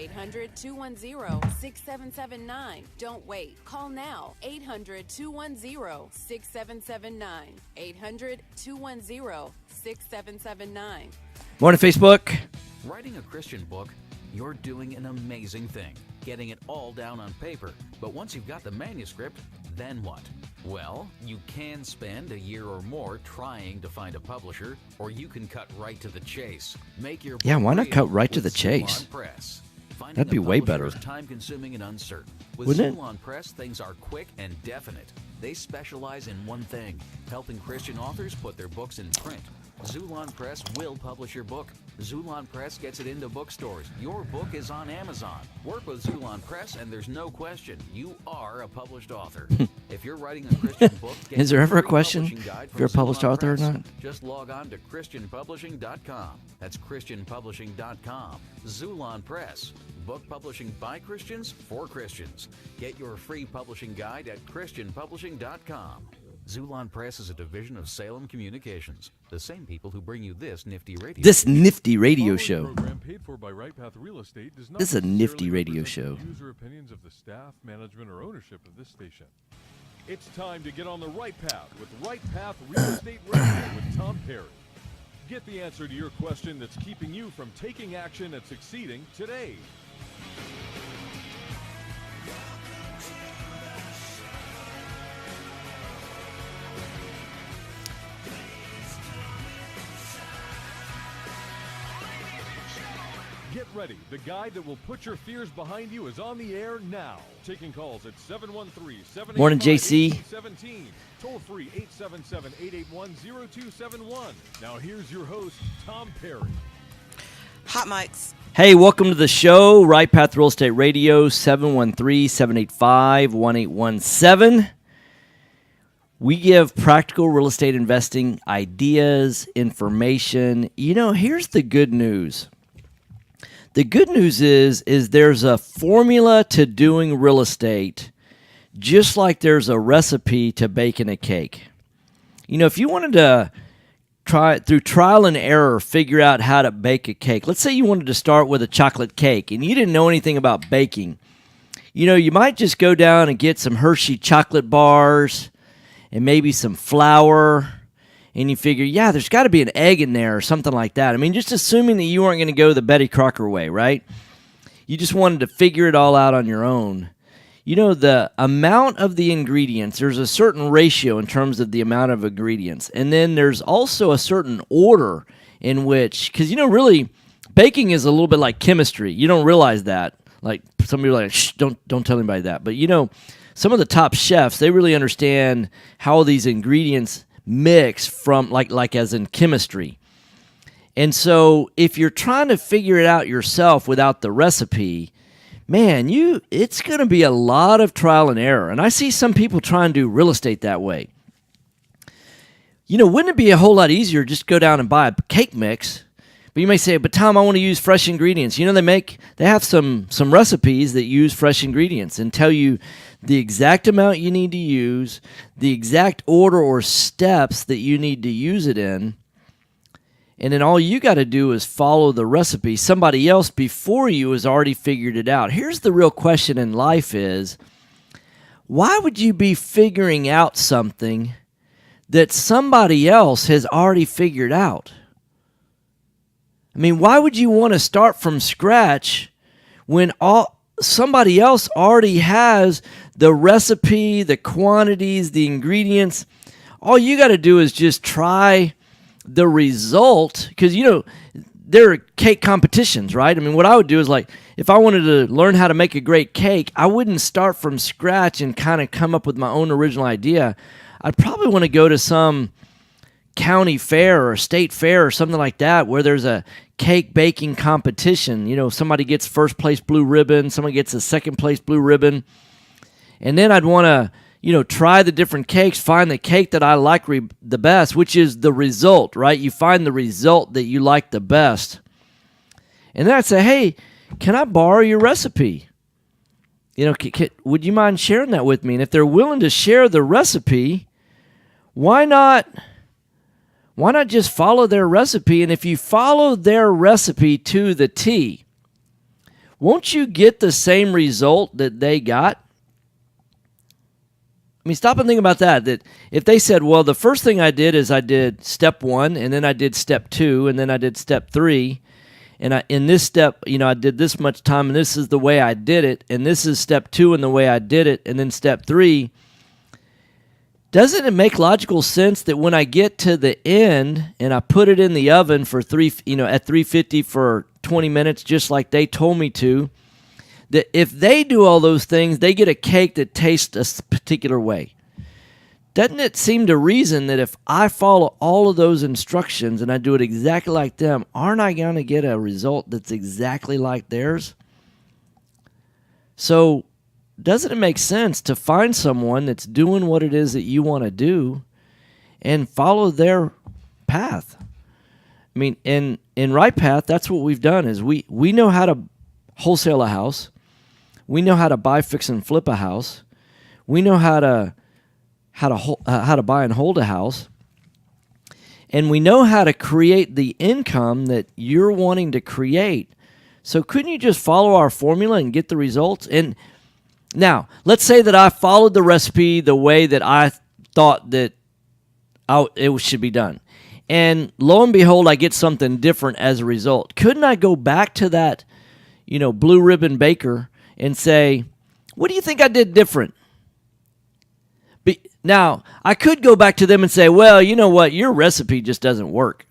800-210-6779. Don't wait. Call now. 800-210-6779. 800-210-6779. Morning, Facebook. Writing a Christian book, you're doing an amazing thing, getting it all down on paper. But once you've got the manuscript, then what? Well, you can spend a year or more trying to find a publisher, or you can cut right to the chase. Make your book why not real cut right to with the chase? Zulon Press. Finding That'd be a way publisher better. is time-consuming and uncertain. With Wouldn't it? Zulon Press, things are quick and definite. They specialize in one thing, helping Christian authors put their books in print. Zulon Press will publish your book. Zulon Press gets it into bookstores. Your book is on Amazon. Work with Zulon Press, and there's no question you are a published author. If you're writing a Christian book, get Is there ever a free question publishing guide if you're a from published Zulon author or Press. not? Just log on to ChristianPublishing.com. That's ChristianPublishing.com. Zulon Press. Book publishing by Christians for Christians. Get your free publishing guide at ChristianPublishing.com. Zulon Press is a division of Salem Communications, the same people who bring you this nifty radio. This nifty radio Following show. program paid for by Right Path Real Estate does not This is a nifty necessarily radio represent show. the views or opinions of the staff, management, or ownership of this station. It's time to get on the right path with Right Path Real Estate Radio with Tom Perry. Get the answer to your question that's keeping you from taking action and succeeding today. Get ready. The guide that will put your fears behind you is on the air now. Taking calls at 713-785-1817. Morning, JC. Toll free 877-881-0271. Now here's your host, Tom Perry. Hot mics. Hey, welcome to the show. Right Path Real Estate Radio, 713-785-1817. We give practical real estate investing ideas, information. You know, here's the good news. The good news is there's a formula to doing real estate, just like there's a recipe to baking a cake. You know, if you wanted to try through trial and error, figure out how to bake a cake. Let's say you wanted to start with a chocolate cake and you didn't know anything about baking. You know, you might just go down and get some Hershey chocolate bars and maybe some flour. And you figure, yeah, there's got to be an egg in there or something like that. I mean, just assuming that you weren't going to go the Betty Crocker way, right? You just wanted to figure it all out on your own. You know, the amount of the ingredients, there's a certain ratio in terms of the amount of ingredients. And then there's also a certain order in which, because, you know, really, baking is a little bit like chemistry. You don't realize that. Like, some people are like, shh, don't tell anybody that. But, you know, some of the top chefs, they really understand how these ingredients mix from like as in chemistry. And so if you're trying to figure it out yourself without the recipe, man, it's going to be a lot of trial and error. And I see some people try and do real estate that way. You know, wouldn't it be a whole lot easier just go down and buy a cake mix? But you may say, but Tom, I want to use fresh ingredients. You know, they have some recipes that use fresh ingredients and tell you the exact amount you need to use, the exact order or steps that you need to use it in. And then all you got to do is follow the recipe. Somebody else before you has already figured it out. Here's the real question in life is, why would you be figuring out something that somebody else has already figured out? I mean, why would you want to start from scratch when somebody else already has the recipe, the quantities, the ingredients? All you got to do is just try the result, because, you know, there are cake competitions, right? I mean, what I would do is, like, if I wanted to learn how to make a great cake, I wouldn't start from scratch and kind of come up with my own original idea. I'd probably want to go to some county fair or state fair or something like that where there's a cake baking competition. You know, somebody gets first place blue ribbon, someone gets a second place blue ribbon. And then I'd want to, you know, try the different cakes, find the cake that I like the best, which is the result, right? You find the result that you like the best. And then I'd say, hey, can I borrow your recipe? You know, would you mind sharing that with me? And if they're willing to share the recipe, why not just follow their recipe? And if you follow their recipe to the T, won't you get the same result that they got? I mean, stop and think about that. That if they said, well, the first thing I did is I did step 1, and then I did step 2, and then I did step 3, and in this step, I did this much time, and this is the way I did it, and this is step 2 and the way I did it, and then step 3, doesn't it make logical sense that when I get to the end and I put it in the oven for at 350 for 20 minutes, just like they told me to, that if they do all those things, they get a cake that tastes a particular way? Doesn't it seem to reason that if I follow all of those instructions and I do it exactly like them, aren't I going to get a result that's exactly like theirs? So doesn't it make sense to find someone that's doing what it is that you want to do and follow their path? I mean, in Right Path, that's what we've done is we know how to wholesale a house. We know how to buy, fix, and flip a house. We know how to buy and hold a house. And we know how to create the income that you're wanting to create. So couldn't you just follow our formula and get the results? And now, let's say that I followed the recipe the way that I thought that it should be done. And lo and behold, I get something different as a result. Couldn't I go back to that, blue ribbon baker and say, what do you think I did different? Now, I could go back to them and say, well, you know what, your recipe just doesn't work.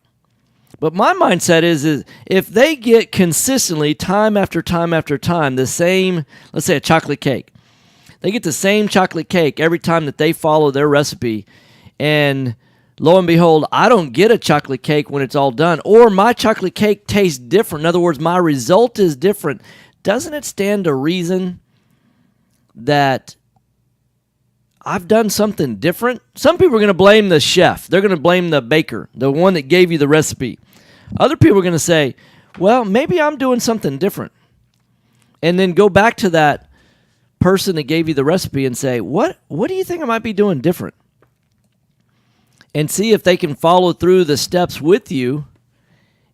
But my mindset is if they get consistently, time after time after time, the same, let's say a chocolate cake. They get the same chocolate cake every time that they follow their recipe, and lo and behold, I don't get a chocolate cake when it's all done, or my chocolate cake tastes different. In other words, my result is different. Doesn't it stand to reason that I've done something different? Some people are going to blame the chef. They're going to blame the baker, the one that gave you the recipe. Other people are going to say, well, maybe I'm doing something different. And then go back to that person that gave you the recipe and say, what do you think I might be doing different? And see if they can follow through the steps with you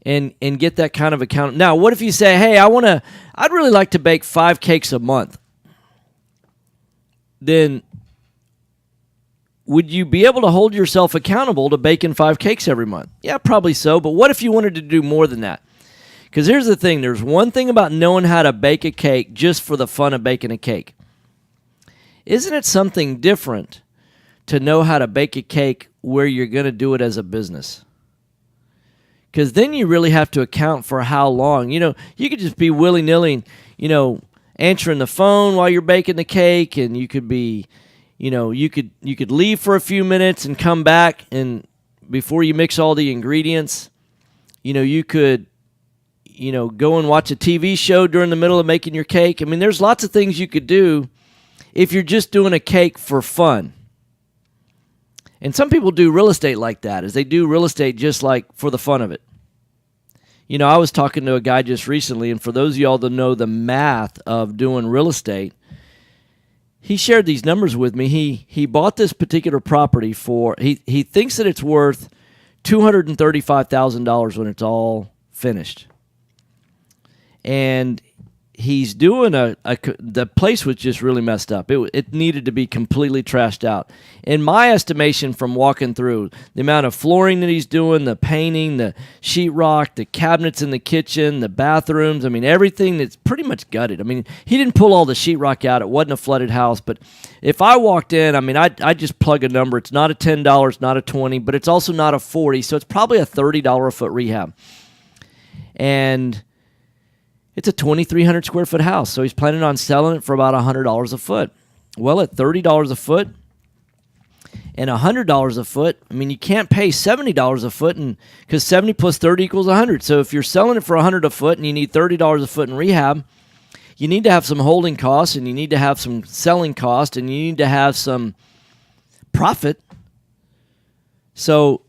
and get that kind of account. Now, what if you say, hey, I'd really like to bake 5 cakes a month? Then would you be able to hold yourself accountable to baking 5 cakes every month? Yeah, probably so. But what if you wanted to do more than that? Because here's the thing. There's one thing about knowing how to bake a cake just for the fun of baking a cake. Isn't it something different to know how to bake a cake where you're going to do it as a business? Because then you really have to account for how long. You could just be willy-nilly, answering the phone while you're baking the cake, and you could be, you could leave for a few minutes and come back, and before you mix all the ingredients, you could, go and watch a TV show during the middle of making your cake. I mean, there's lots of things you could do if you're just doing a cake for fun. And some people do real estate like that, is they do real estate just like for the fun of it. I was talking to a guy just recently, and for those of y'all that know the math of doing real estate, he shared these numbers with me. He bought this particular property for, he thinks that it's worth $235,000 when it's all finished. And he's doing the place was just really messed up. It needed to be completely trashed out. In my estimation, from walking through, the amount of flooring that he's doing, the painting, the sheetrock, the cabinets in the kitchen, the bathrooms, I mean, everything that's pretty much gutted. I mean, he didn't pull all the sheetrock out. It wasn't a flooded house. But if I walked in, I mean, I just plug a number. It's not a $10, not a $20, but it's also not a $40. So it's probably a $30 a foot rehab. And it's a 2,300 square foot house, so he's planning on selling it for about $100 a foot. Well, at $30 a foot and $100 a foot, I mean, you can't pay $70 a foot, and because 70 plus 30 equals 100. So if you're selling it for $100 a foot and you need $30 a foot in rehab, you need to have some holding costs, and you need to have some selling costs, and you need to have some profit. So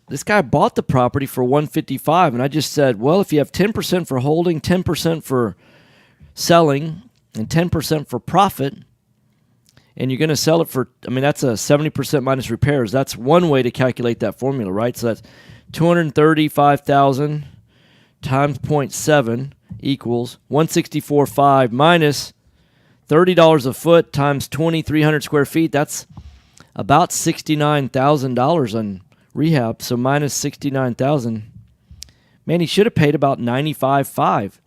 this guy bought the property for $155, and I just said, well, if you have 10% for holding, 10% for selling, and 10% for profit, and you're going to sell it for, I mean, that's a 70% minus repairs. That's one way to calculate that formula, right? So that's $235,000 times 0.7 equals 164.5 minus $30 a foot times 2,300 square feet. That's about $69,000 on rehab. So minus $69,000. Man, he should have paid about $95.5,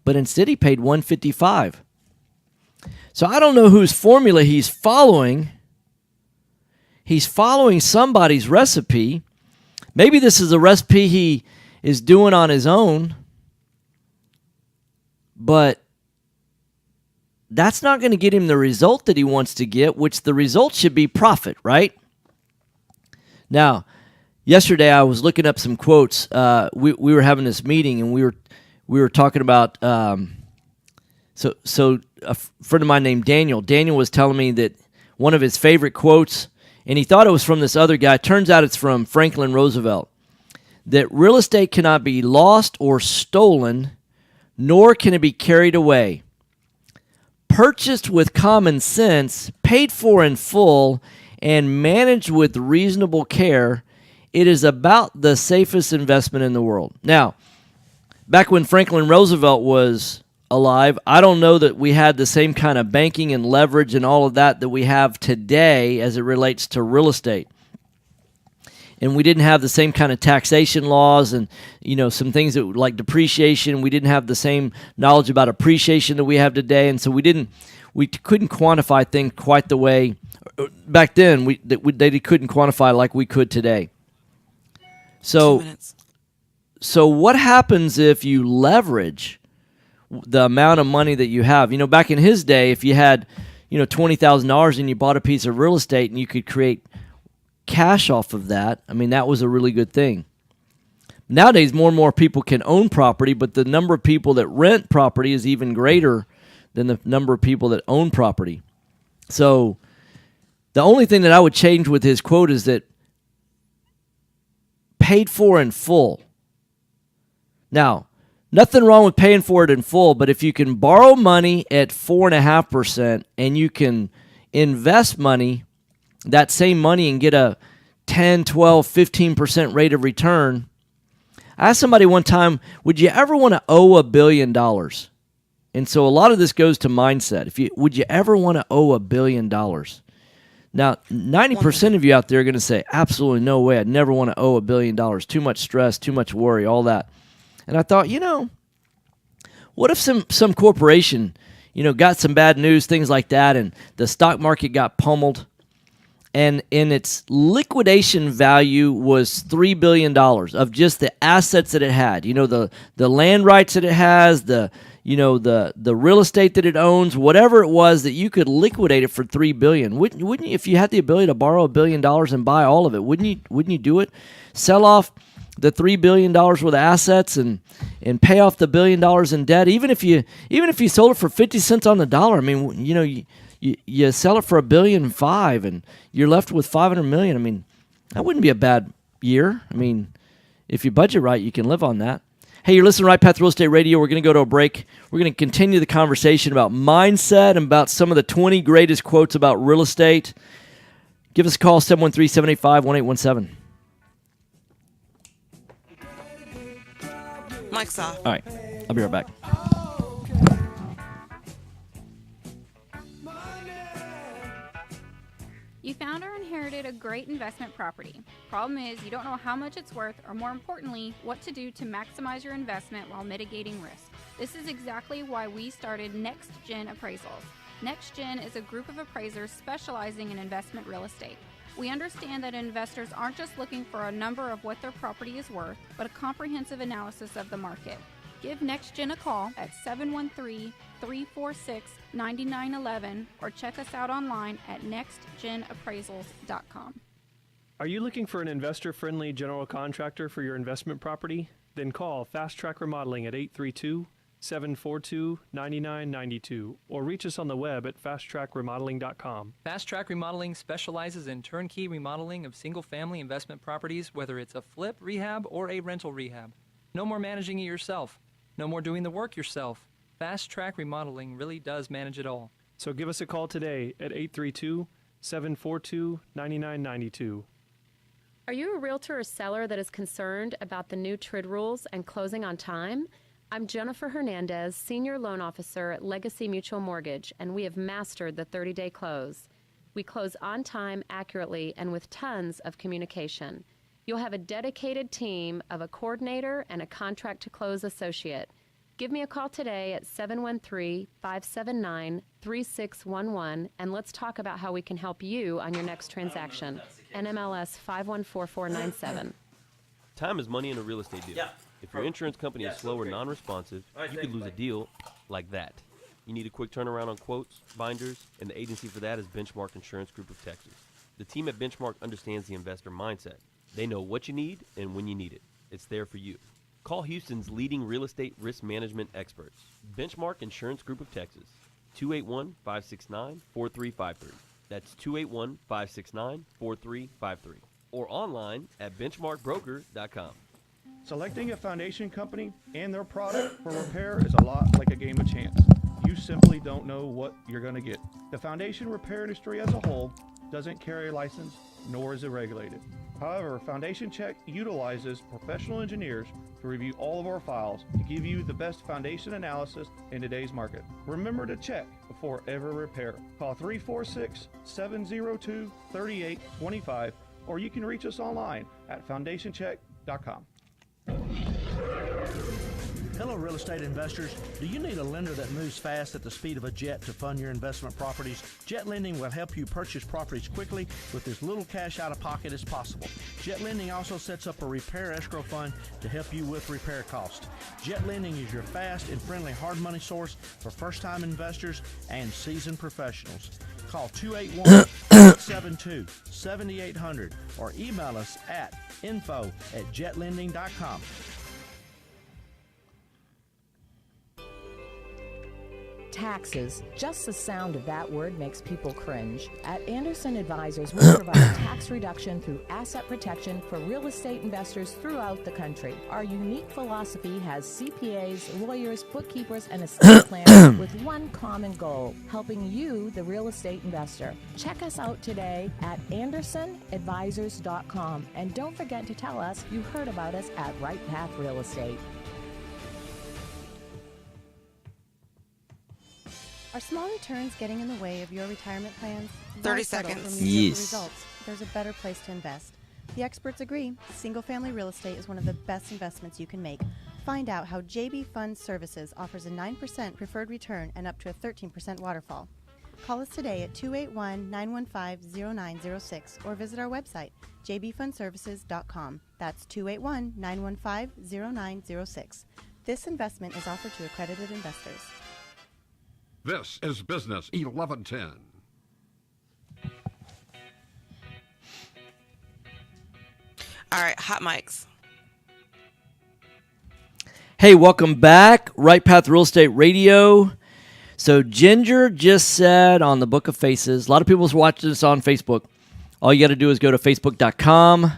but instead he paid $155. So I don't know whose formula he's following. He's following somebody's recipe. Maybe this is a recipe he is doing on his own, but that's not going to get him the result that he wants to get, which the result should be profit, right? Now, yesterday I was looking up some quotes. We were having this meeting, and we were talking about. So a friend of mine named Daniel. Daniel was telling me that one of his favorite quotes, and he thought it was from this other guy. Turns out it's from Franklin Roosevelt. That real estate cannot be lost or stolen, nor can it be carried away. Purchased with common sense, paid for in full, and managed with reasonable care, it is about the safest investment in the world. Now, back when Franklin Roosevelt was alive, I don't know that we had the same kind of banking and leverage and all of that we have today as it relates to real estate. And we didn't have the same kind of taxation laws and, some things that like depreciation. We didn't have the same knowledge about appreciation that we have today. And so we couldn't quantify things quite the way back then they couldn't quantify like we could today. 2 minutes. So what happens if you leverage the amount of money that you have? Back in his day, if you had, $20,000 and you bought a piece of real estate and you could create cash off of that, that was a really good thing. Nowadays, more and more people can own property, but the number of people that rent property is even greater than the number of people that own property. So the only thing that I would change with his quote is that paid for in full. Now, nothing wrong with paying for it in full, but if you can borrow money at 4.5% and you can invest money, that same money, and get a 10, 12, 15% rate of return. I asked somebody one time, would you ever want to owe $1 billion? And so a lot of this goes to mindset. Would you ever want to owe $1 billion? Now, 90% of you out there are going to say, absolutely no way. I'd never want to owe $1 billion. Too much stress, too much worry, all that. And I thought, what if some corporation, got some bad news, things like that, and the stock market got pummeled, and in its liquidation value was $3 billion of just the assets that it had. The land rights that it has, the real estate that it owns, whatever it was, that you could liquidate it for $3 billion. Wouldn't you, if you had the ability to borrow $1 billion and buy all of it, wouldn't you do it? Sell off the $3 billion worth of assets and pay off the $1 billion in debt, even if you sold it for 50 cents on the dollar. You sell it for $1.5 billion and you're left with $500 million. That wouldn't be a bad year. If you budget right, you can live on that. Hey, you're listening to Right Path Real Estate Radio. We're going to go to a break. We're going to continue the conversation about mindset and about some of the 20 greatest quotes about real estate. Give us a call, 713-785-1817. Mic's off. All right. I'll be right back. You found or inherited a great investment property. Problem is, you don't know how much it's worth, or more importantly, what to do to maximize your investment while mitigating risk. This is exactly why we started Next Gen Appraisals. Next Gen is a group of appraisers specializing in investment real estate. We understand that investors aren't just looking for a number of what their property is worth, but a comprehensive analysis of the market. Give Next Gen a call at 713-346-9911 or check us out online at nextgenappraisals.com. Are you looking for an investor-friendly general contractor for your investment property? Then call Fast Track Remodeling at 832-742-9992 or reach us on the web at fasttrackremodeling.com. Fast Track Remodeling specializes in turnkey remodeling of single-family investment properties, whether it's a flip, rehab, or a rental rehab. No more managing it yourself. No more doing the work yourself. Fast Track Remodeling really does manage it all. So give us a call today at 832-742-9992. Are you a realtor or seller that is concerned about the new TRID rules and closing on time? I'm Jennifer Hernandez, Senior Loan Officer at Legacy Mutual Mortgage, and we have mastered the 30-day close. We close on time, accurately, and with tons of communication. You'll have a dedicated team of a coordinator and a contract-to-close associate. Give me a call today at 713-579-3611, and let's talk about how we can help you on your next transaction. NMLS 514497. Time is money in a real estate deal. If your insurance company is slow or non-responsive, you could lose a deal like that. You need a quick turnaround on quotes, binders, and the agency for that is Benchmark Insurance Group of Texas. The team at Benchmark understands the investor mindset. They know what you need and when you need it. It's there for you. Call Houston's leading real estate risk management experts, Benchmark Insurance Group of Texas, 281-569-4353. That's 281-569-4353. Or online at benchmarkbroker.com. Selecting a foundation company and their product for repair is a lot like a game of chance. You simply don't know what you're going to get. The foundation repair industry as a whole doesn't carry a license, nor is it regulated. However, Foundation Check utilizes professional engineers to review all of our files to give you the best foundation analysis in today's market. Remember to check before every repair. Call 346-702-3825, or you can reach us online at foundationcheck.com. Hello, real estate investors. Do you need a lender that moves fast at the speed of a jet to fund your investment properties? Jet Lending will help you purchase properties quickly with as little cash out of pocket as possible. Jet Lending also sets up a repair escrow fund to help you with repair costs. Jet Lending is your fast and friendly hard money source for first-time investors and seasoned professionals. Call 281-672-7800 or email us at info@jetlending.com. Taxes. Just the sound of that word makes people cringe. At Anderson Advisors, we provide tax reduction through asset protection for real estate investors throughout the country. Our unique philosophy has CPAs, lawyers, bookkeepers, and estate planners with one common goal, helping you, the real estate investor. Check us out today at AndersonAdvisors.com, and don't forget to tell us you heard about us at Right Path Real Estate. Are small returns getting in the way of your retirement plans? 30 seconds. Yes. Results. There's a better place to invest. The experts agree. Single-family real estate is one of the best investments you can make. Find out how JB Fund Services offers a 9% preferred return and up to a 13% waterfall. Call us today at 281-915-0906 or visit our website, jbfundservices.com. That's 281-915-0906. This investment is offered to accredited investors. This is Business 1110. All right, hot mics. Hey, welcome back. Right Path Real Estate Radio. So Ginger just said on the Book of Faces, a lot of people watching this on Facebook. All you got to do is go to facebook.com,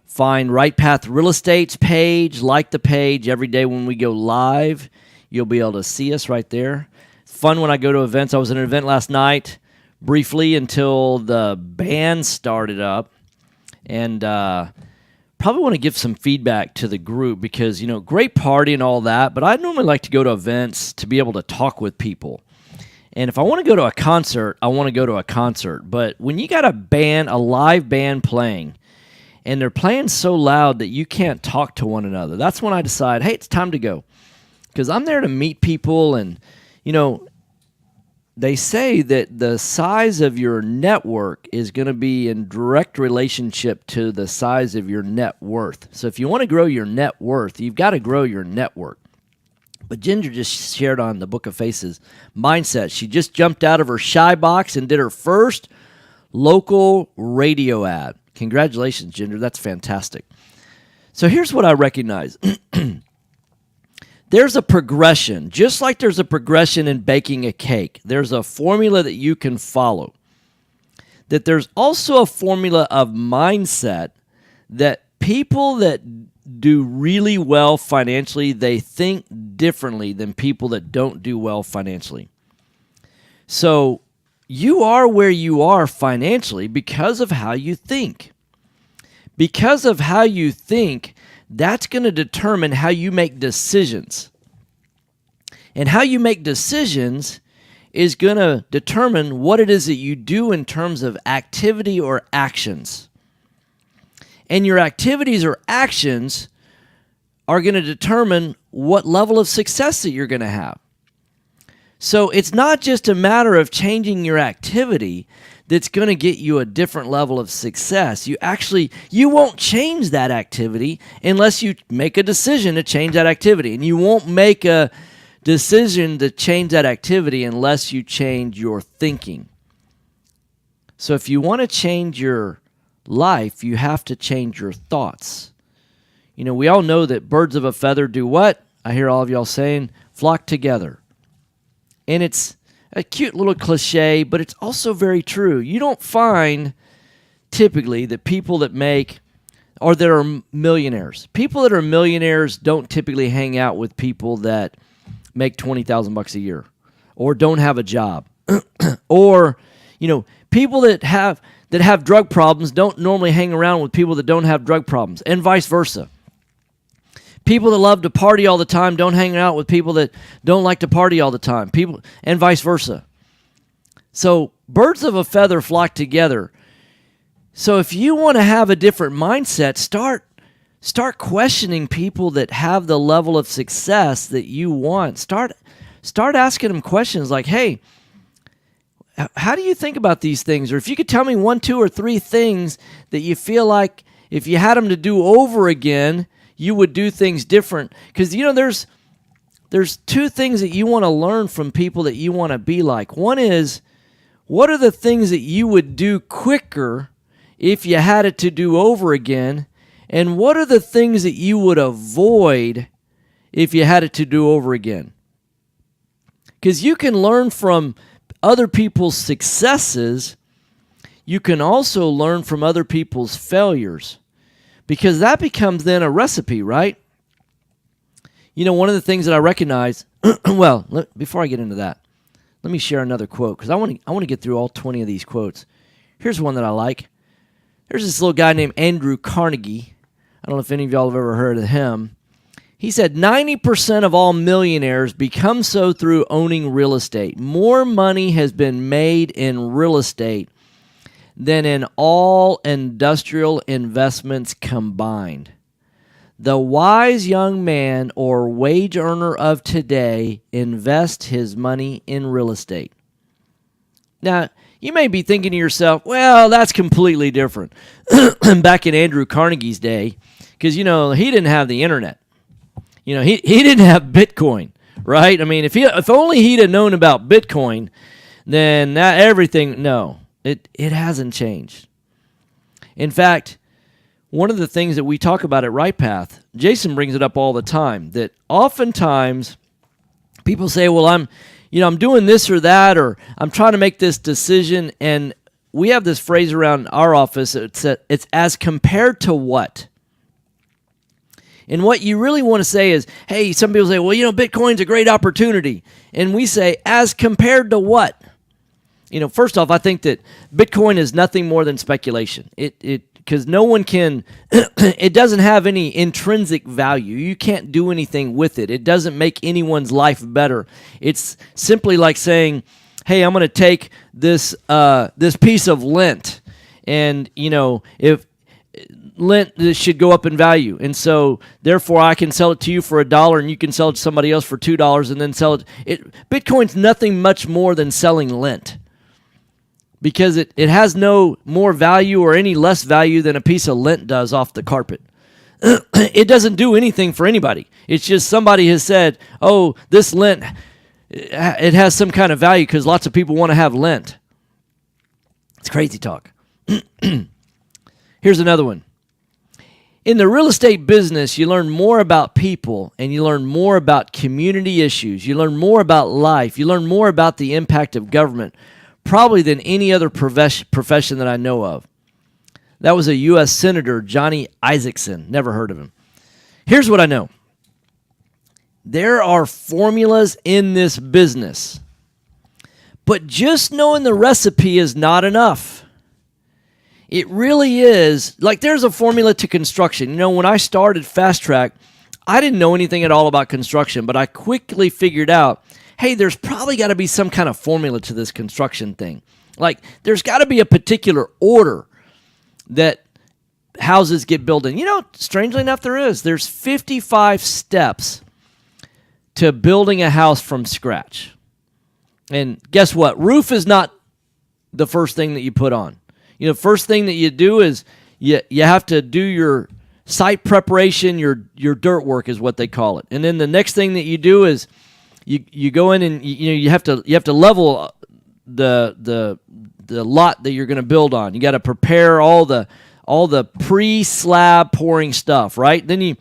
find Right Path Real Estate's page, like the page. Every day when we go live, you'll be able to see us right there. Fun when I go to events. I was at an event last night briefly until the band started up, and probably want to give some feedback to the group because, you know, great party and all that, but I normally like to go to events to be able to talk with people. And if I want to go to a concert, I want to go to a concert. But when you got a band, a live band playing, and they're playing so loud that you can't talk to one another, that's when I decide, hey, it's time to go. Because I'm there to meet people, and, you know, they say that the size of your network is going to be in direct relationship to the size of your net worth. So if you want to grow your net worth, you've got to grow your network. But Ginger just shared on the Book of Faces mindset. She just jumped out of her shy box and did her first local radio ad. Congratulations, Ginger. That's fantastic. So here's what I recognize. There's a progression. Just like there's a progression in baking a cake, there's a formula that you can follow. That there's also a formula of mindset that people that do really well financially, they think differently than people that don't do well financially. So you are where you are financially because of how you think. Because of how you think, that's going to determine how you make decisions. And how you make decisions is going to determine what it is that you do in terms of activity or actions. And your activities or actions are going to determine what level of success that you're going to have. So it's not just a matter of changing your activity that's going to get you a different level of success. You won't change that activity unless you make a decision to change that activity. And you won't make a decision to change that activity unless you change your thinking. So if you want to change your life, you have to change your thoughts. You know, we all know that birds of a feather do what? I hear all of y'all saying, flock together. And it's a cute little cliche, but it's also very true. You don't find typically that people that make or that are millionaires. People that are millionaires don't typically hang out with people that make $20,000 a year or don't have a job. Or, you know, people that have drug problems don't normally hang around with people that don't have drug problems, and vice versa. People that love to party all the time don't hang out with people that don't like to party all the time. People, and vice versa. So birds of a feather flock together. So if you want to have a different mindset, start questioning people that have the level of success that you want. Start asking them questions like, hey, how do you think about these things? Or if you could tell me 1, 2, or 3 things that you feel like if you had them to do over again, you would do things different. Because, you know, there's 2 things that you want to learn from people that you want to be like. One is, what are the things that you would do quicker if you had it to do over again? And what are the things that you would avoid if you had it to do over again? Because you can learn from other people's successes. You can also learn from other people's failures. Because that becomes then a recipe, right? You know, one of the things that I recognize, before I get into that, let me share another quote, because I want to get through all 20 of these quotes. Here's one that I like. There's this little guy named Andrew Carnegie. I don't know if any of y'all have ever heard of him. He said 90% of all millionaires become so through owning real estate. More money has been made in real estate than in all industrial investments combined. The wise young man or wage earner of today invests his money in real estate. Now, you may be thinking to yourself, well, that's completely different. Back in Andrew Carnegie's day, because, you know, he didn't have the internet. You know, he didn't have Bitcoin, right? I mean, if only he'd have known about Bitcoin, then it hasn't changed. In fact, one of the things that we talk about at Right Path, Jason brings it up all the time, that oftentimes people say, well, I'm doing this or that, or I'm trying to make this decision, and we have this phrase around our office, it's as compared to what? And what you really want to say is, hey, some people say, well, you know, Bitcoin's a great opportunity. And we say, as compared to what? You know, first off, I think that Bitcoin is nothing more than speculation. Because no one can, it doesn't have any intrinsic value. You can't do anything with it. It doesn't make anyone's life better. It's simply like saying, hey, I'm going to take this piece of lint, and, you know, if lint should go up in value, and so therefore I can sell it to you for $1 and you can sell it to somebody else for $2 and then sell it. Bitcoin's nothing much more than selling lint, because it has no more value or any less value than a piece of lint does off the carpet. It doesn't do anything for anybody. It's just somebody has said, oh, this lint, it has some kind of value because lots of people want to have lint. It's crazy talk. Here's another one. In the real estate business, you learn more about people, and you learn more about community issues. You learn more about life. You learn more about the impact of government, probably than any other profession that I know of. That was a U.S. Senator, Johnny Isaacson. Never heard of him. Here's what I know. There are formulas in this business, but just knowing the recipe is not enough. It really is. Like, there's a formula to construction. You know, when I started Fast Track, I didn't know anything at all about construction, but I quickly figured out, hey, there's probably got to be some kind of formula to this construction thing. Like, there's got to be a particular order that houses get built in. You know, strangely enough, there is. There's 55 steps to building a house from scratch. And guess what? Roof is not the first thing that you put on. You know, first thing that you do is you have to do your site preparation, your dirt work is what they call it. And then the next thing that you do is you go in and you have to level the lot that you're going to build on. You got to prepare all the pre-slab pouring stuff, right? Then you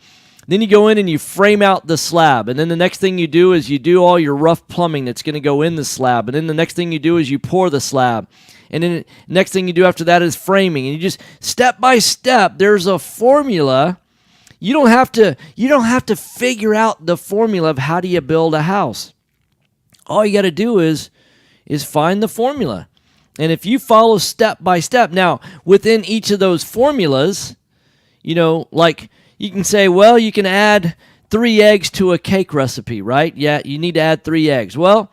go in and you frame out the slab. And then the next thing you do is you do all your rough plumbing that's going to go in the slab. And then the next thing you do is you pour the slab. And then the next thing you do after that is framing. And you just step by step, there's a formula. You don't have to figure out the formula of how do you build a house. All you got to do is find the formula. And if you follow step by step, now within each of those formulas, you know, like you can say, well, you can add 3 eggs to a cake recipe, right? Yeah, you need to add 3 eggs. Well,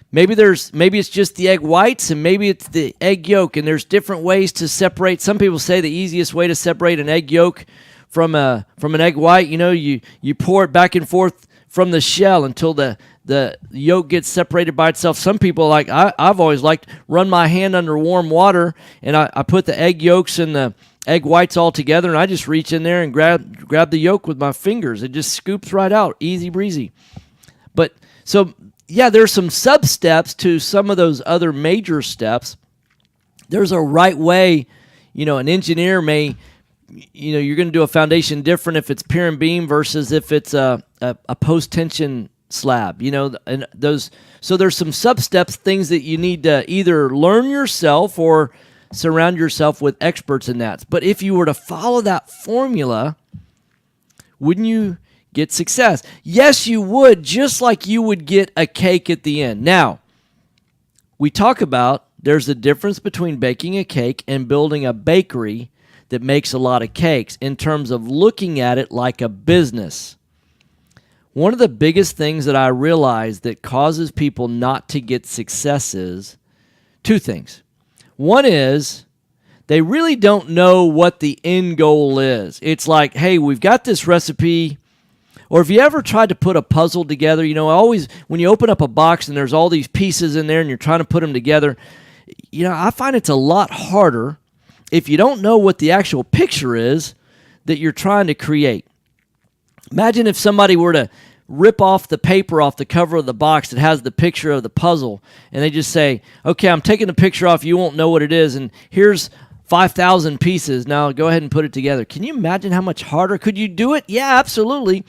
maybe it's just the egg whites and maybe it's the egg yolk, and there's different ways to separate. Some people say the easiest way to separate an egg yolk from an egg white, you know, you pour it back and forth from the shell until the yolk gets separated by itself. Some people, like I've always liked, run my hand under warm water and I put the egg yolks and the egg whites all together, and I just reach in there and grab the yolk with my fingers. It just scoops right out, easy breezy. But so yeah, there's some sub-steps to some of those other major steps. There's a right way. You know, an engineer may, you know, you're going to do a foundation different if it's pier and beam versus if it's a post-tension slab. You know, and so there's some sub-steps, things that you need to either learn yourself or surround yourself with experts in that. But if you were to follow that formula, wouldn't you get success? Yes, you would, just like you would get a cake at the end. Now, we talk about there's a difference between baking a cake and building a bakery that makes a lot of cakes in terms of looking at it like a business. One of the biggest things that I realize that causes people not to get success is 2 things. One is they really don't know what the end goal is. It's like, hey, we've got this recipe. Or if you ever tried to put a puzzle together, you know, always when you open up a box and there's all these pieces in there and you're trying to put them together, you know, I find it's a lot harder if you don't know what the actual picture is that you're trying to create. Imagine if somebody were to rip off the paper off the cover of the box that has the picture of the puzzle, and they just say, okay, I'm taking the picture off, you won't know what it is, and here's 5,000 pieces, now go ahead and put it together. Can you imagine how much harder? Could you do it? Yeah, absolutely.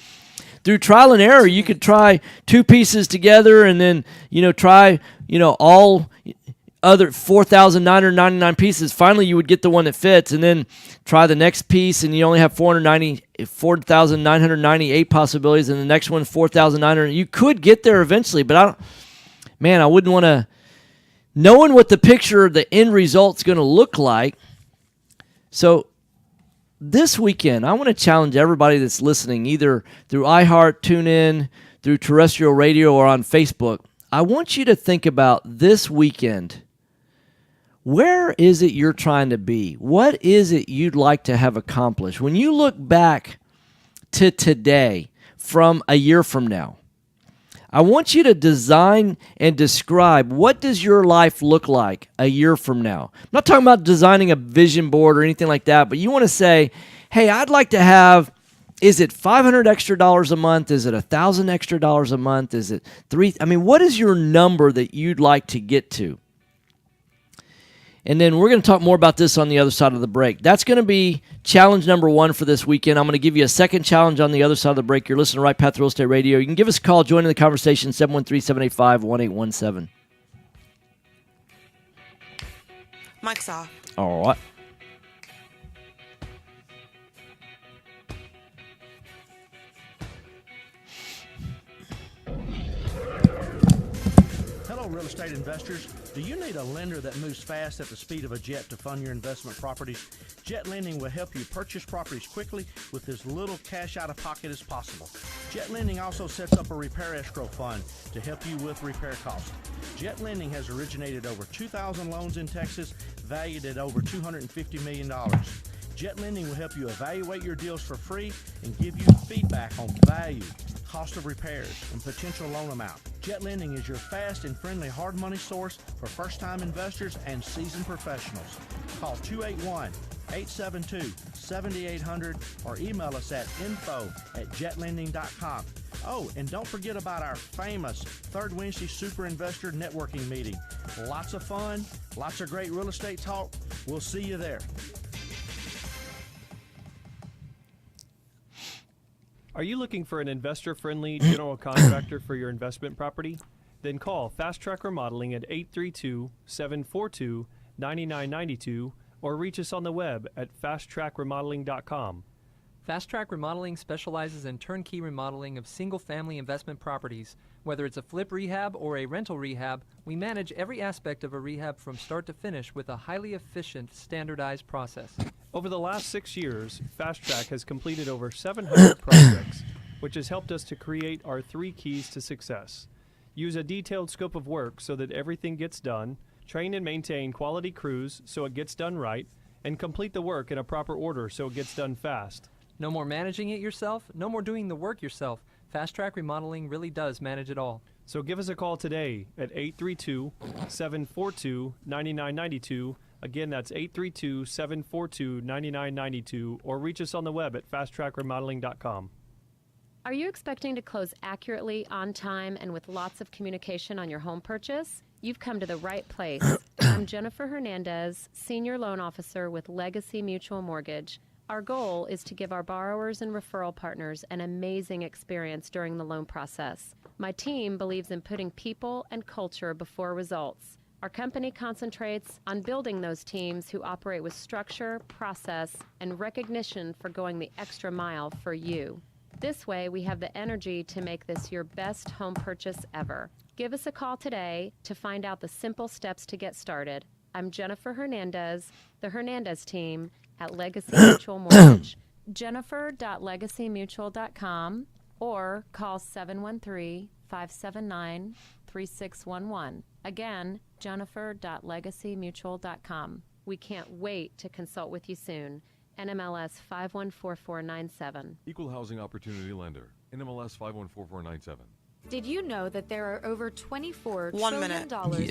Through trial and error, you could try 2 pieces together and then, you know, try, you know, all other 4,999 pieces. Finally, you would get the one that fits, and then try the next piece, and you only have 4,998 possibilities, and the next one 4,900. You could get there eventually, but I wouldn't want to. Knowing what the picture, the end result's going to look like. So this weekend, I want to challenge everybody that's listening, either through iHeart, TuneIn, through terrestrial radio, or on Facebook. I want you to think about this weekend. Where is it you're trying to be? What is it you'd like to have accomplished? When you look back to today from a year from now, I want you to design and describe what does your life look like a year from now. I'm not talking about designing a vision board or anything like that, but you want to say, hey, I'd like to have, is it $500 extra a month? Is it $1,000 extra a month? Is it $3,000? I mean, what is your number that you'd like to get to? And then we're going to talk more about this on the other side of the break. That's going to be challenge number 1 for this weekend. I'm going to give you a second challenge on the other side of the break. You're listening to Right Path Real Estate Radio. You can give us a call, join in the conversation, 713-785-1817. Mike's off. All right. real estate investors, do you need a lender that moves fast at the speed of a jet to fund your investment properties? Jet Lending will help you purchase properties quickly with as little cash out of pocket as possible. Jet Lending also sets up a repair escrow fund to help you with repair costs. Jet Lending has originated over 2,000 loans in Texas, valued at over $250 million. Jet Lending will help you evaluate your deals for free and give you feedback on value, cost of repairs, and potential loan amount. Jet Lending is your fast and friendly hard money source for first-time investors and seasoned professionals. Call 281-872-7800 or email us at info@jetlending.com. Oh, and don't forget about our famous Third Wednesday Super Investor Networking Meeting. Lots of fun, lots of great real estate talk. We'll see you there. Are you looking for an investor-friendly general contractor for your investment property? Then call Fast Track Remodeling at 832-742-9992 or reach us on the web at fasttrackremodeling.com. Fast Track Remodeling specializes in turnkey remodeling of single-family investment properties. Whether it's a flip rehab or a rental rehab, we manage every aspect of a rehab from start to finish with a highly efficient, standardized process. Over the last 6 years, Fast Track has completed over 700 projects, which has helped us to create our 3 keys to success. Use a detailed scope of work so that everything gets done, train and maintain quality crews so it gets done right, and complete the work in a proper order so it gets done fast. No more managing it yourself, no more doing the work yourself. Fast Track Remodeling really does manage it all. So give us a call today at 832-742-9992. Again, that's 832-742-9992, or reach us on the web at fasttrackremodeling.com. Are you expecting to close accurately, on time, and with lots of communication on your home purchase? You've come to the right place. I'm Jennifer Hernandez, Senior Loan Officer with Legacy Mutual Mortgage. Our goal is to give our borrowers and referral partners an amazing experience during the loan process. My team believes in putting people and culture before results. Our company concentrates on building those teams who operate with structure, process, and recognition for going the extra mile for you. This way, we have the energy to make this your best home purchase ever. Give us a call today to find out the simple steps to get started. I'm Jennifer Hernandez, the Hernandez team at Legacy Mutual Mortgage. Jennifer.legacymutual.com or call 713-579-3611. Again, Jennifer.legacymutual.com. We can't wait to consult with you soon. NMLS 514497. Equal Housing Opportunity Lender. NMLS 514497. Did you know that there are over $24 trillion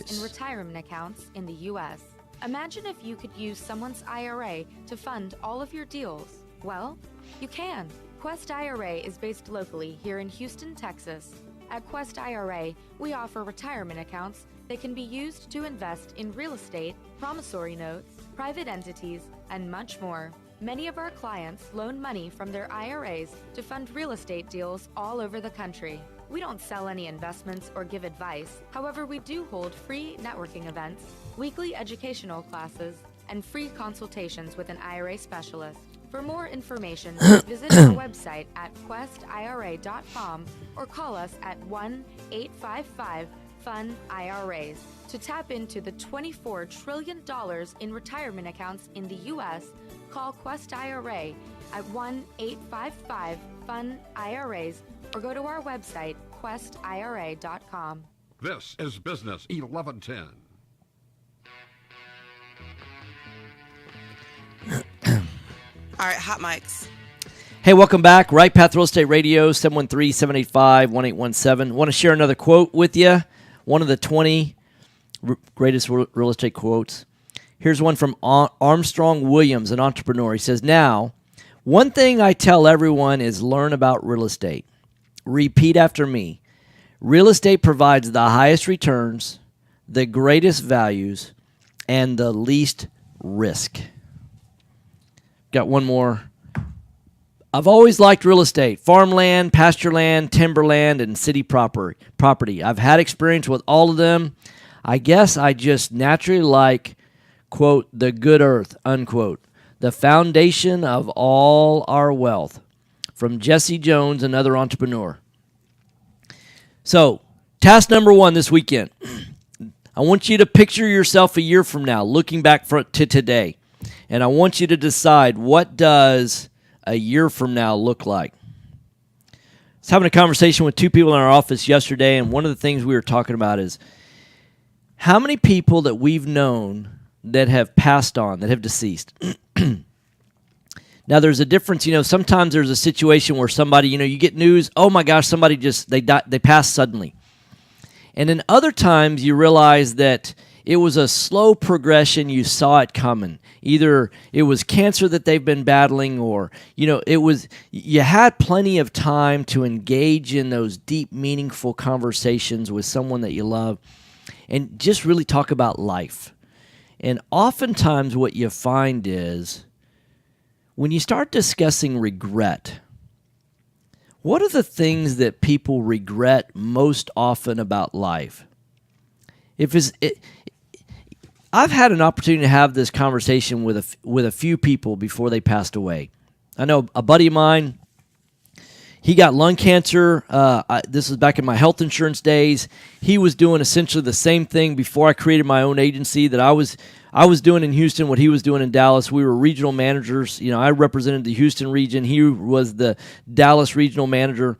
in retirement accounts in the U.S.? Imagine if you could use someone's IRA to fund all of your deals. Well, you can. Quest IRA is based locally here in Houston, Texas. At Quest IRA, we offer retirement accounts that can be used to invest in real estate, promissory notes, private entities, and much more. Many of our clients loan money from their IRAs to fund real estate deals all over the country. We don't sell any investments or give advice. However, we do hold free networking events, weekly educational classes, and free consultations with an IRA specialist. For more information, visit our website at questira.com or call us at 1-855-FUN-IRAs. To tap into the $24 trillion in retirement accounts in the U.S., call Quest IRA at 1-855-FUN-IRAs or go to our website, questira.com. This is Business 1110. All right, hot mics. Hey, welcome back. Right Path Real Estate Radio, 713-785-1817. Want to share another quote with you? One of the 20 greatest real estate quotes. Here's one from Armstrong Williams, an entrepreneur. He says, "Now, one thing I tell everyone is learn about real estate. Repeat after me. Real estate provides the highest returns, the greatest values, and the least risk." Got one more. "I've always liked real estate, farmland, pasture land, timberland, and city property. I've had experience with all of them. I guess I just naturally like, quote, the good earth, unquote, the foundation of all our wealth." From Jesse Jones, another entrepreneur. So, task number 1 this weekend. I want you to picture yourself a year from now, looking back to today. And I want you to decide, what does a year from now look like? I was having a conversation with two people in our office yesterday, and one of the things we were talking about is how many people that we've known that have passed on, that have deceased. Now, there's a difference. Sometimes there's a situation where somebody, you get news, oh my gosh, somebody they passed suddenly. And then other times you realize that it was a slow progression. You saw it coming. Either it was cancer that they've been battling, or, you had plenty of time to engage in those deep, meaningful conversations with someone that you love and just really talk about life. And oftentimes what you find is, when you start discussing regret, what are the things that people regret most often about life? I've had an opportunity to have this conversation with a few people before they passed away. I know a buddy of mine, he got lung cancer. This was back in my health insurance days. He was doing essentially the same thing before I created my own agency that I was doing in Houston, what he was doing in Dallas. We were regional managers. I represented the Houston region. He was the Dallas regional manager.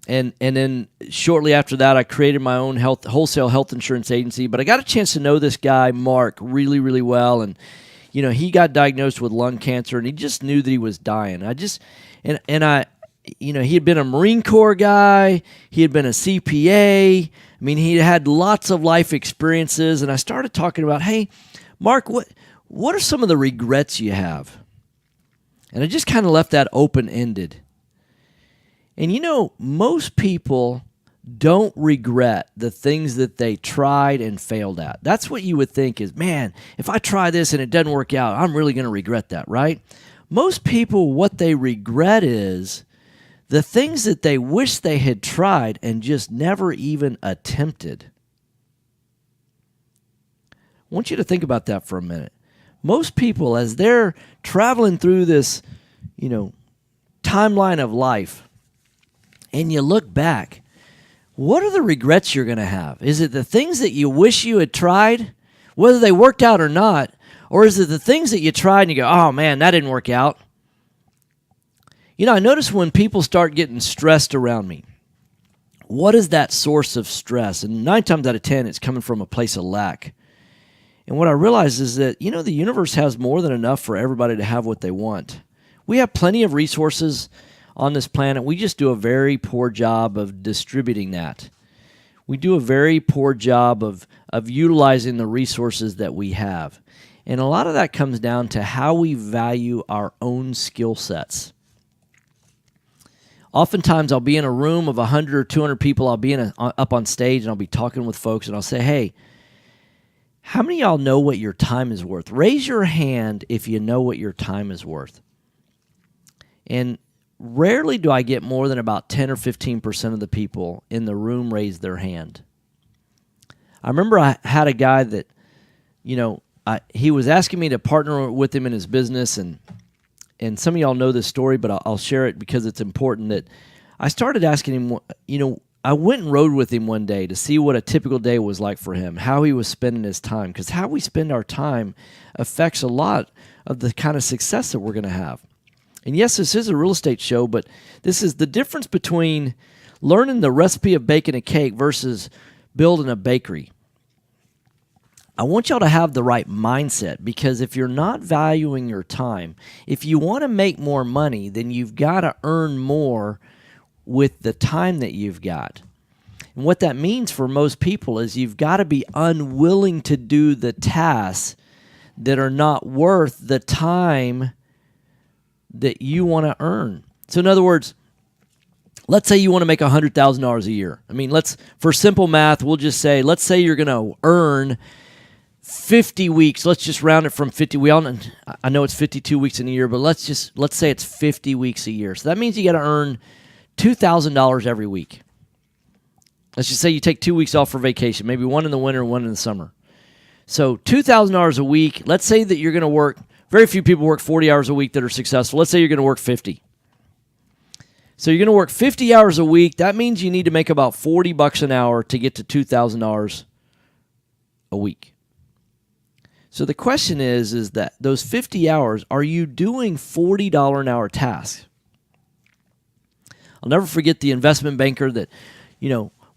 And then shortly after that, I created my own wholesale health insurance agency. But I got a chance to know this guy, Mark, really, really well. And, he got diagnosed with lung cancer, and he just knew that he was dying. He had been a Marine Corps guy. He had been a CPA. I mean, he had lots of life experiences. And I started talking about, hey, Mark, what are some of the regrets you have? And I just kind of left that open-ended. And most people don't regret the things that they tried and failed at. That's what you would think is, man, if I try this and it doesn't work out, I'm really going to regret that, right? Most people, what they regret is the things that they wish they had tried and just never even attempted. I want you to think about that for a minute. Most people, as they're traveling through this, timeline of life, and you look back, what are the regrets you're going to have? Is it the things that you wish you had tried, whether they worked out or not? Or is it the things that you tried and you go, oh man, that didn't work out? I notice when people start getting stressed around me, what is that source of stress? And 9 times out of 10, it's coming from a place of lack. And what I realize is that, the universe has more than enough for everybody to have what they want. We have plenty of resources on this planet. We just do a very poor job of distributing that. We do a very poor job of utilizing the resources that we have. And a lot of that comes down to how we value our own skill sets. Oftentimes I'll be in a room of 100 or 200 people. I'll be up on stage and I'll be talking with folks and I'll say, hey, how many of y'all know what your time is worth? Raise your hand if you know what your time is worth. And rarely do I get more than about 10 or 15% of the people in the room raise their hand. I remember I had a guy that, he was asking me to partner with him in his business, and some of y'all know this story, but I'll share it because it's important. That I started asking him, I went and rode with him one day to see what a typical day was like for him, how he was spending his time, because how we spend our time affects a lot of the kind of success that we're going to have. And yes, this is a real estate show, but this is the difference between learning the recipe of baking a cake versus building a bakery. I want y'all to have the right mindset, because if you're not valuing your time, if you want to make more money, then you've got to earn more with the time that you've got. And what that means for most people is you've got to be unwilling to do the tasks that are not worth the time that you want to earn. So in other words, let's say you want to make $100,000 a year. I mean, for simple math, we'll just say, let's say you're going to earn 50 weeks. Let's just round it from 50. I know it's 52 weeks in a year, but let's say it's 50 weeks a year. So that means you got to earn $2,000 every week. Let's just say you take 2 weeks off for vacation, maybe one in the winter and one in the summer. So $2,000 a week. Let's say that you're going to work. Very few people work 40 hours a week that are successful. Let's say you're going to work 50. So you're going to work 50 hours a week. That means you need to make about $40 an hour to get to $2,000 a week. So the question is that those 50 hours, are you doing $40 an hour tasks? I'll never forget the investment banker that,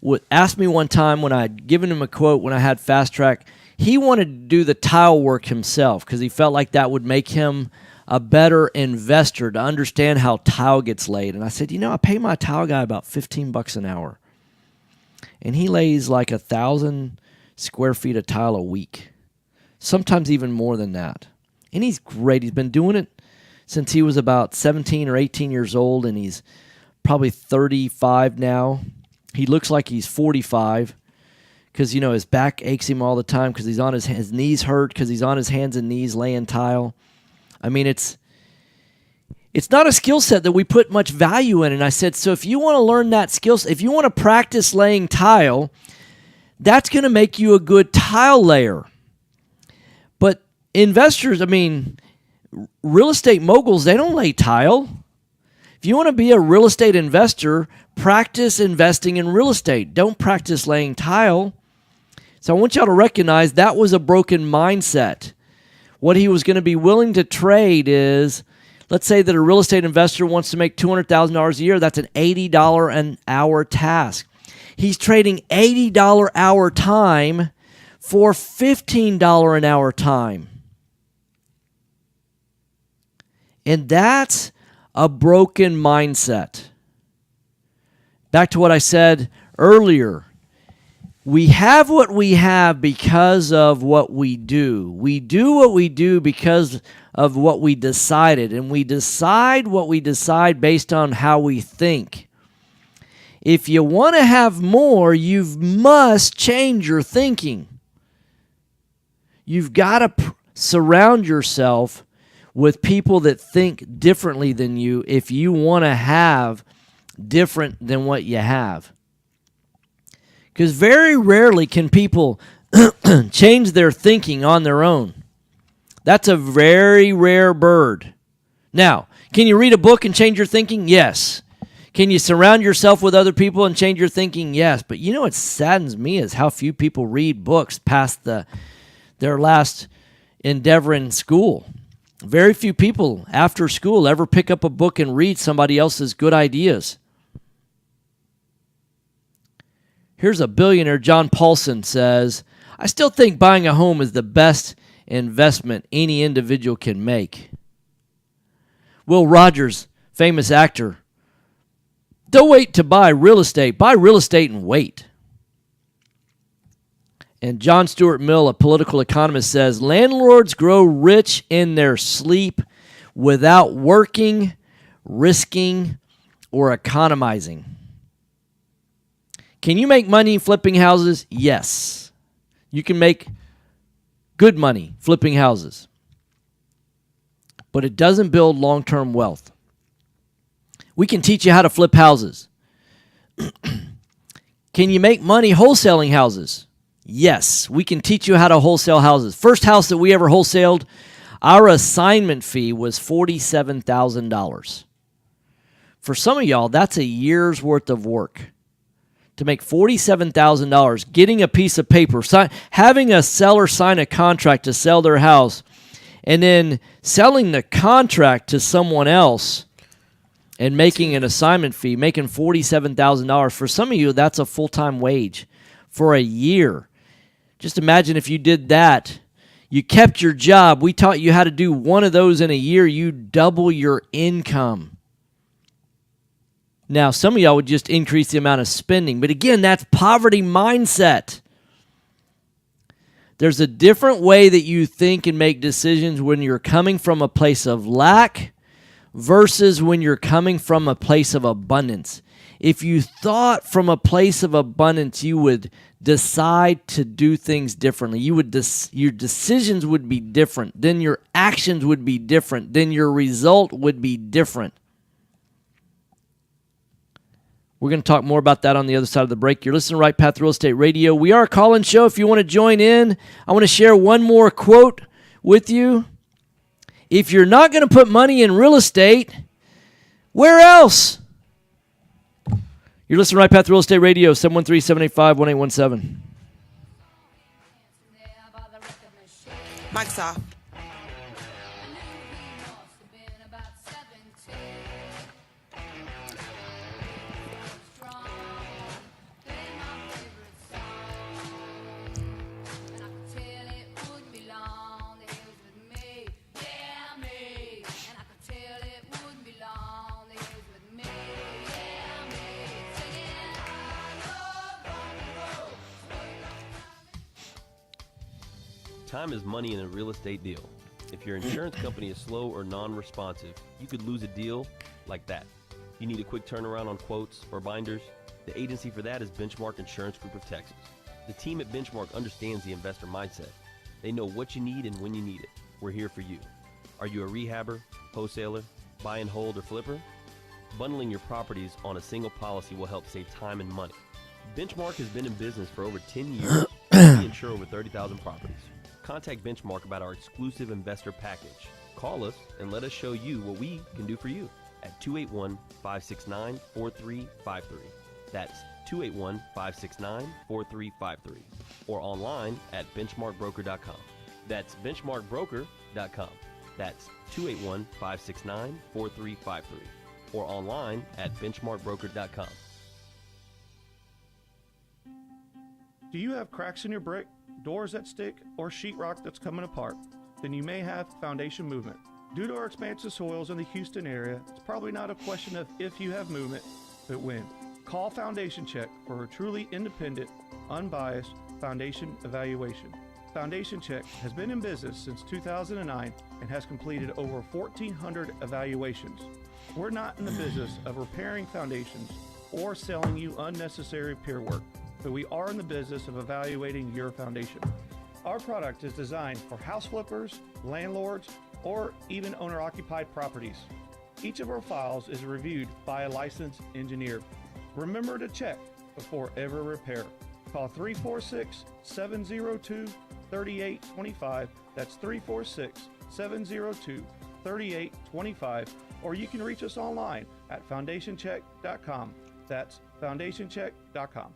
would ask me one time when I had given him a quote when I had Fast Track. He wanted to do the tile work himself because he felt like that would make him a better investor to understand how tile gets laid. And I said, I pay my tile guy about $15 an hour. And he lays like 1,000 square feet of tile a week. Sometimes even more than that. And he's great. He's been doing it since he was about 17 or 18 years old, and he's probably 35 now. He looks like he's 45 because, his back aches him all the time because he's on his knees hurt because he's on his hands and knees laying tile. I mean, it's not a skill set that we put much value in. And I said, so if you want to learn that skill set, if you want to practice laying tile, that's going to make you a good tile layer. But investors, real estate moguls, they don't lay tile. If you want to be a real estate investor, practice investing in real estate. Don't practice laying tile. So I want y'all to recognize that was a broken mindset. What he was going to be willing to trade is, let's say that a real estate investor wants to make $200,000 a year. That's an $80 an hour task. He's trading $80 hour time for $15 an hour time. And that's a broken mindset. Back to what I said earlier. We have what we have because of what we do. We do what we do because of what we decided. And we decide what we decide based on how we think. If you want to have more, you must change your thinking. You've got to surround yourself with people that think differently than you if you want to have different than what you have. Because very rarely can people change their thinking on their own. That's a very rare bird. Now, can you read a book and change your thinking? Yes. Can you surround yourself with other people and change your thinking? Yes. But what saddens me is how few people read books past their last endeavor in school. Very few people after school ever pick up a book and read somebody else's good ideas. Here's a billionaire, John Paulson, says, I still think buying a home is the best investment any individual can make. Will Rogers, famous actor, don't wait to buy real estate. Buy real estate and wait. And John Stuart Mill, a political economist, says, landlords grow rich in their sleep without working, risking, or economizing. Can you make money flipping houses? Yes. You can make good money flipping houses. But it doesn't build long-term wealth. We can teach you how to flip houses. Can you make money wholesaling houses? Yes, we can teach you how to wholesale houses. First house that we ever wholesaled, our assignment fee was $47,000. For some of y'all, that's a year's worth of work. To make $47,000, getting a piece of paper, having a seller sign a contract to sell their house, and then selling the contract to someone else and making an assignment fee, making $47,000. For some of you, that's a full-time wage for a year. Just imagine if you did that. You kept your job. We taught you how to do one of those in a year. You double your income. Now, some of y'all would just increase the amount of spending. But again, that's poverty mindset. There's a different way that you think and make decisions when you're coming from a place of lack versus when you're coming from a place of abundance. If you thought from a place of abundance, you would decide to do things differently. Your decisions would be different. Then your actions would be different. Then your result would be different. We're going to talk more about that on the other side of the break. You're listening to Right Path Real Estate Radio. We are a call-in show. If you want to join in, I want to share one more quote with you. If you're not going to put money in real estate, where else? You're listening to Right Path Real Estate Radio, 713-785-1817. Mic's off. Time is money in a real estate deal. If your insurance company is slow or non-responsive, you could lose a deal like that. You need a quick turnaround on quotes or binders? The agency for that is Benchmark Insurance Group of Texas. The team at Benchmark understands the investor mindset. They know what you need and when you need it. We're here for you. Are you a rehabber, wholesaler, buy and hold, or flipper? Bundling your properties on a single policy will help save time and money. Benchmark has been in business for over 10 years. We insure over 30,000 properties. Contact Benchmark about our exclusive investor package. Call us and let us show you what we can do for you at 281-569-4353. That's 281-569-4353. Or online at benchmarkbroker.com. That's benchmarkbroker.com. That's 281-569-4353. Or online at benchmarkbroker.com. Do you have cracks in your brick, doors that stick, or sheetrock that's coming apart? Then you may have foundation movement. Due to our expansive soils in the Houston area, it's probably not a question of if you have movement, but when. Call Foundation Check for a truly independent, unbiased foundation evaluation. Foundation Check has been in business since 2009 and has completed over 1,400 evaluations. We're not in the business of repairing foundations or selling you unnecessary pier work, but we are in the business of evaluating your foundation. Our product is designed for house flippers, landlords, or even owner-occupied properties. Each of our files is reviewed by a licensed engineer. Remember to check before ever repair. Call 346-702-3825. That's 346-702-3825. Or you can reach us online at foundationcheck.com. That's foundationcheck.com.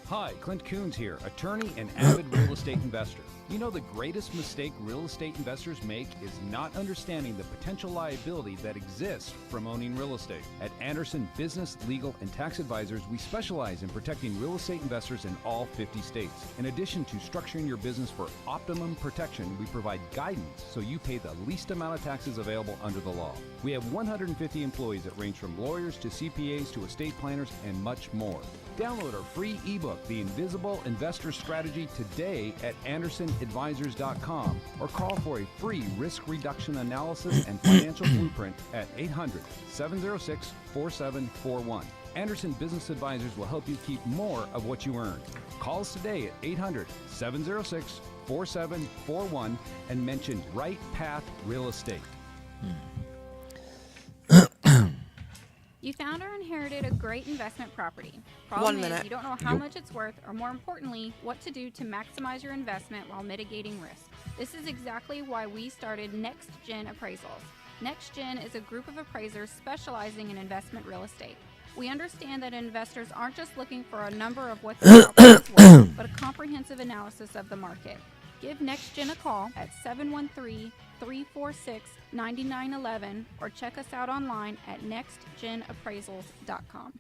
Hi, Clint Coons here, attorney and avid real estate investor. You know, the greatest mistake real estate investors make is not understanding the potential liability that exists from owning real estate. At Anderson Business, Legal, and Tax Advisors, we specialize in protecting real estate investors in all 50 states. In addition to structuring your business for optimum protection, we provide guidance so you pay the least amount of taxes available under the law. We have 150 employees that range from lawyers to CPAs to estate planners and much more. Download our free ebook, The Invisible Investor Strategy, today at AndersonAdvisors.com or call for a free risk reduction analysis and financial blueprint at 800-706-4741. Anderson Business Advisors will help you keep more of what you earn. Call us today at 800-706-4741 and mention Right Path Real Estate. You found or inherited a great investment property. Problem is, you don't know how much it's worth, or more importantly, what to do to maximize your investment while mitigating risk. This is exactly why we started Next Gen Appraisals. Next Gen is a group of appraisers specializing in investment real estate. We understand that investors aren't just looking for a number of what their property is worth, but a comprehensive analysis of the market. Give Next Gen a call at 713-346-9911 or check us out online at nextgenappraisals.com.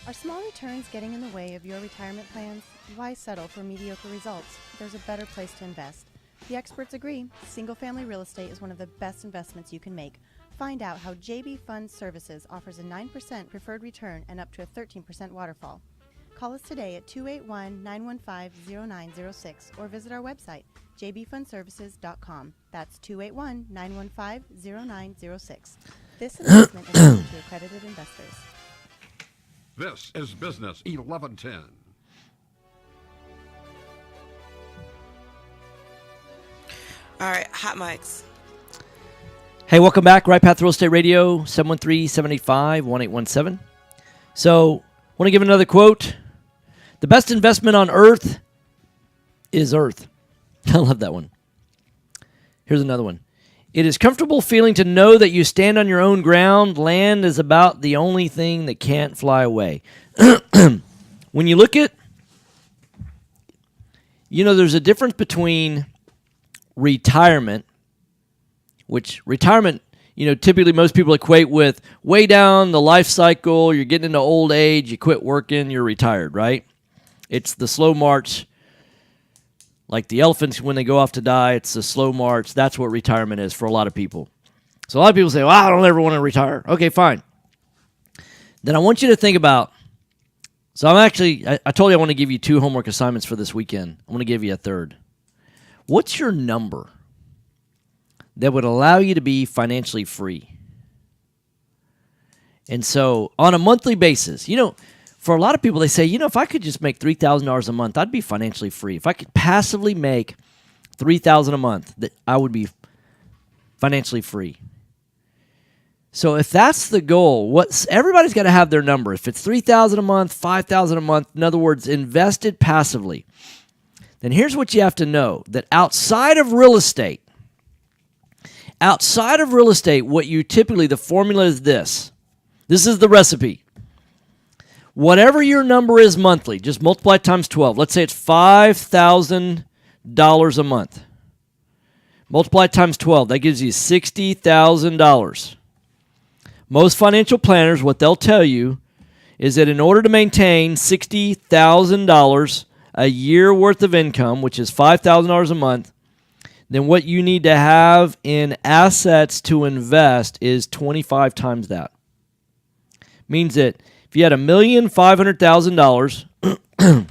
Are small returns getting in the way of your retirement plans? Why settle for mediocre results? There's a better place to invest. The experts agree, single-family real estate is one of the best investments you can make. Find out how JB Fund Services offers a 9% preferred return and up to a 13% waterfall. Call us today at 281-915-0906 or visit our website, jbfundservices.com. That's 281-915-0906. This investment is open to accredited investors. This is Business 1110. All right, hot mics. Hey, welcome back. Right Path Real Estate Radio, 713-785-1817. So, want to give another quote. The best investment on earth is earth. I love that one. Here's another one. It is comfortable feeling to know that you stand on your own ground. Land is about the only thing that can't fly away. When you look at, there's a difference between retirement, which retirement, typically most people equate with way down the life cycle, you're getting into old age, you quit working, you're retired, right? It's the slow march. Like the elephants when they go off to die, it's the slow march. That's what retirement is for a lot of people. So a lot of people say, well, I don't ever want to retire. Okay, fine. Then I want you to think about, so I told you I want to give you 2 homework assignments for this weekend. I'm going to give you a third. What's your number that would allow you to be financially free? And so on a monthly basis, for a lot of people, they say, if I could just make $3,000 a month, I'd be financially free. If I could passively make $3,000 a month, that I would be financially free. So if that's the goal, everybody's got to have their number. If it's $3,000 a month, $5,000 a month, in other words, invested passively, then here's what you have to know, that outside of real estate, what you typically, the formula is this. This is the recipe. Whatever your number is monthly, just multiply times 12. Let's say it's $5,000 a month. Multiply times 12. That gives you $60,000. Most financial planners, what they'll tell you is that in order to maintain $60,000 a year worth of income, which is $5,000 a month, then what you need to have in assets to invest is 25 times that. Means that if you had $1,500,000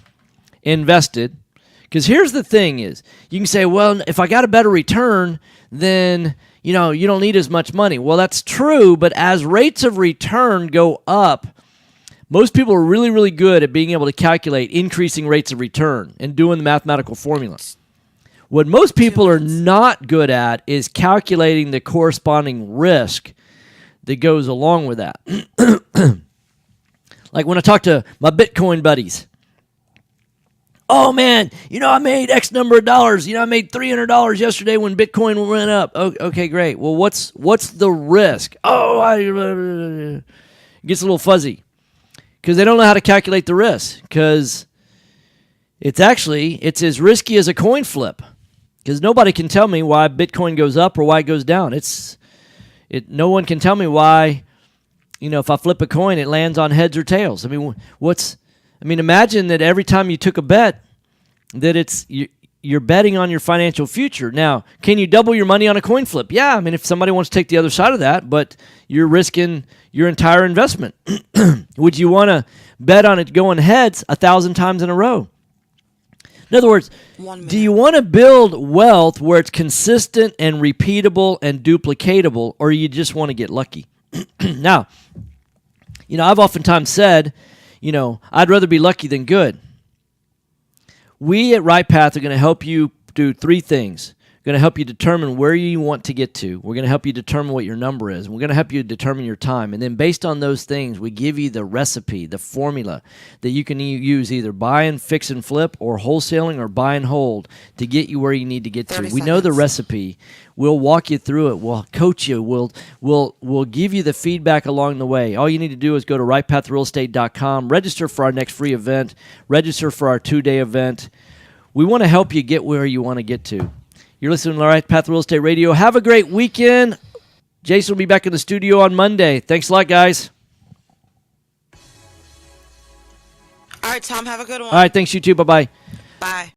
invested, because here's the thing is, you can say, well, if I got a better return, then, you don't need as much money. Well, that's true, but as rates of return go up, most people are really, really good at being able to calculate increasing rates of return and doing the mathematical formula. What most people are not good at is calculating the corresponding risk that goes along with that. Like when I talk to my Bitcoin buddies. Oh, man, I made X number of dollars. I made $300 yesterday when Bitcoin went up. Oh, okay, great. Well, what's the risk? It gets a little fuzzy because they don't know how to calculate the risk because it's as risky as a coin flip because nobody can tell me why Bitcoin goes up or why it goes down. No one can tell me why, if I flip a coin, it lands on heads or tails. Imagine that every time you took a bet, that you're betting on your financial future. Now, can you double your money on a coin flip? Yeah, if somebody wants to take the other side of that, but you're risking your entire investment. Would you want to bet on it going heads 1,000 times in a row? In other words, do you want to build wealth where it's consistent and repeatable and duplicatable, or you just want to get lucky? Now, I've oftentimes said, I'd rather be lucky than good. We at Right Path are going to help you do 3 things. We're going to help you determine where you want to get to. We're going to help you determine what your number is. We're going to help you determine your time. And then based on those things, we give you the recipe, the formula that you can use either buy and fix and flip or wholesaling or buy and hold to get you where you need to get to. We know the recipe. We'll walk you through it. We'll coach you. We'll give you the feedback along the way. All you need to do is go to rightpathrealestate.com, register for our next free event, register for our 2-day event. We want to help you get where you want to get to. You're listening to Right Path Real Estate Radio. Have a great weekend. Jason will be back in the studio on Monday. Thanks a lot, guys. All right, Tom, have a good one. All right, thanks, you too. Bye-bye. Bye.